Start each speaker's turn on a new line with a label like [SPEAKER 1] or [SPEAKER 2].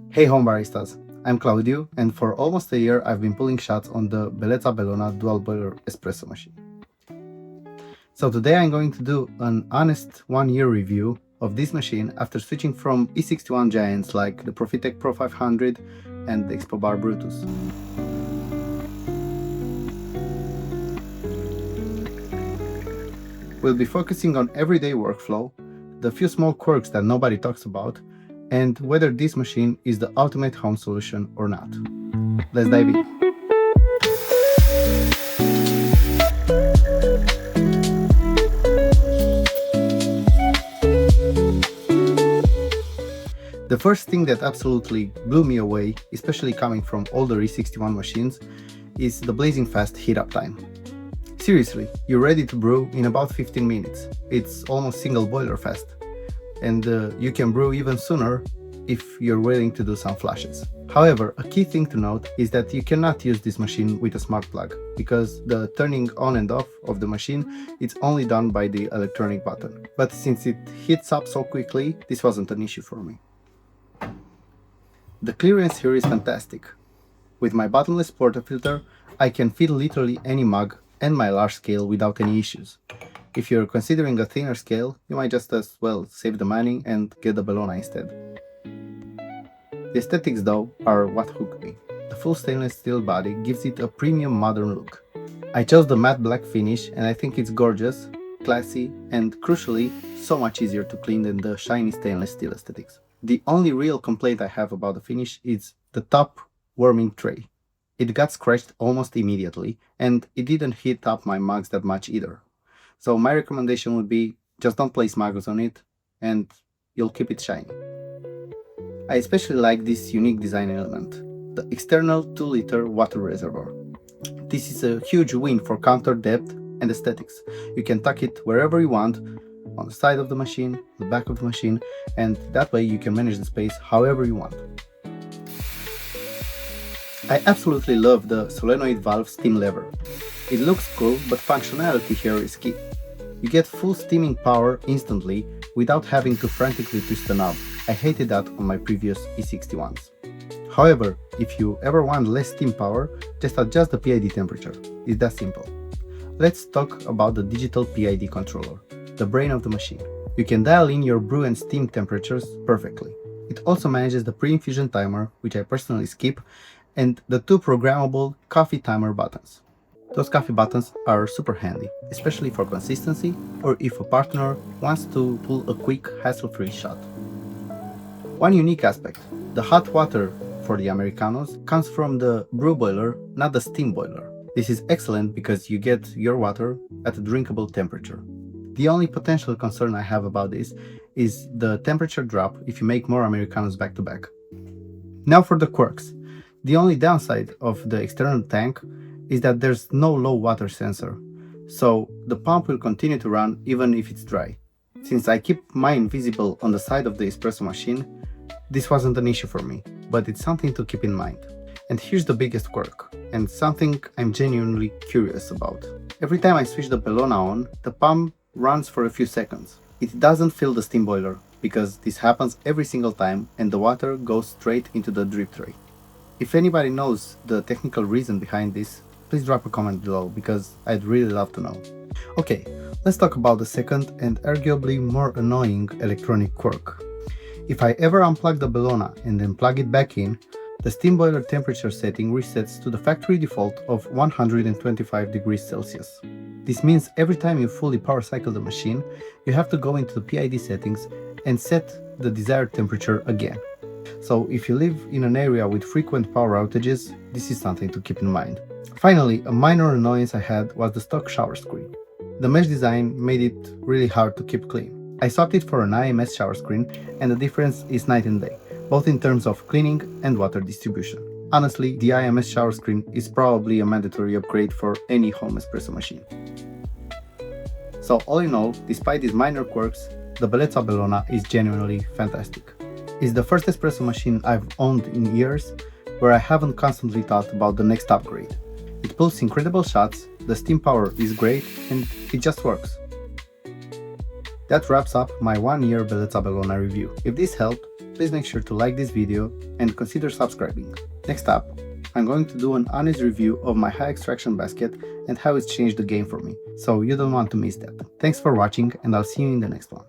[SPEAKER 1] Hey home baristas, I'm Claudio, and for almost a year I've been pulling shots on the Bellezza Bellona dual boiler espresso machine. So today I'm going to do an honest 1-year review of this machine after switching from E61 giants like the Profitec Pro 500 and the Expo Bar Brutus. We'll be focusing on everyday workflow, the few small quirks that nobody talks about, and whether this machine is the ultimate home solution or not. Let's dive in. The first thing that absolutely blew me away, especially coming from older E61 machines, is the blazing fast heat-up time. Seriously, you're ready to brew in about 15 minutes. It's almost single boiler fast. And you can brew even sooner if you're willing to do some flashes. However, a key thing to note is that you cannot use this machine with a smart plug, because the turning on and off of the machine is only done by the electronic button. But since it heats up so quickly, this wasn't an issue for me. The clearance here is fantastic. With my bottomless portafilter, I can fill literally any mug and my large scale without any issues. If you're considering a thinner scale, you might just as well save the money and get the Bellona instead. The aesthetics though are what hooked me. The full stainless steel body gives it a premium modern look. I chose the matte black finish and I think it's gorgeous, classy, and crucially, so much easier to clean than the shiny stainless steel aesthetics. The only real complaint I have about the finish is the top warming tray. It got scratched almost immediately, and it didn't heat up my mugs that much either. So my recommendation would be just don't place mugs on it, and you'll keep it shiny. I especially like this unique design element, the external 2-liter water reservoir. This is a huge win for counter depth and aesthetics. You can tuck it wherever you want, on the side of the machine, the back of the machine, and that way you can manage the space however you want. I absolutely love the solenoid valve steam lever. It looks cool, but functionality here is key. You get full steaming power instantly without having to frantically twist the knob. I hated that on my previous E61s. However, if you ever want less steam power, just adjust the PID temperature. It's that simple. Let's talk about the digital PID controller, the brain of the machine. You can dial in your brew and steam temperatures perfectly. It also manages the pre-infusion timer, which I personally skip, and the 2 programmable coffee timer buttons. Those coffee buttons are super handy, especially for consistency or if a partner wants to pull a quick, hassle-free shot. One unique aspect, the hot water for the Americanos comes from the brew boiler, not the steam boiler. This is excellent because you get your water at a drinkable temperature. The only potential concern I have about this is the temperature drop if you make more Americanos back to back. Now for the quirks. The only downside of the external tank is that there's no low water sensor, so the pump will continue to run even if it's dry. Since I keep mine visible on the side of the espresso machine, this wasn't an issue for me, but it's something to keep in mind. And here's the biggest quirk, and something I'm genuinely curious about. Every time I switch the Bellona on, the pump runs for a few seconds. It doesn't fill the steam boiler, because this happens every single time and the water goes straight into the drip tray. If anybody knows the technical reason behind this, please drop a comment below, because I'd really love to know. Okay, let's talk about the second and arguably more annoying electronic quirk. If I ever unplug the Bellona and then plug it back in, the steam boiler temperature setting resets to the factory default of 125 degrees Celsius. This means every time you fully power cycle the machine, you have to go into the PID settings and set the desired temperature again. So if you live in an area with frequent power outages, this is something to keep in mind. Finally, a minor annoyance I had was the stock shower screen. The mesh design made it really hard to keep clean. I swapped it for an IMS shower screen, and the difference is night and day, both in terms of cleaning and water distribution. Honestly, the IMS shower screen is probably a mandatory upgrade for any home espresso machine. So all in all, despite these minor quirks, the Bellezza Bellona is genuinely fantastic. It's the first espresso machine I've owned in years where I haven't constantly thought about the next upgrade. It pulls incredible shots, the steam power is great, and it just works. That wraps up my 1-year Bellezza Bellona review. If this helped, Please make sure to like this video and consider subscribing. Next up, I'm going to do an honest review of my high extraction basket and how it's changed the game for me, so you don't want to miss that. Thanks for watching, and I'll see you in the next one.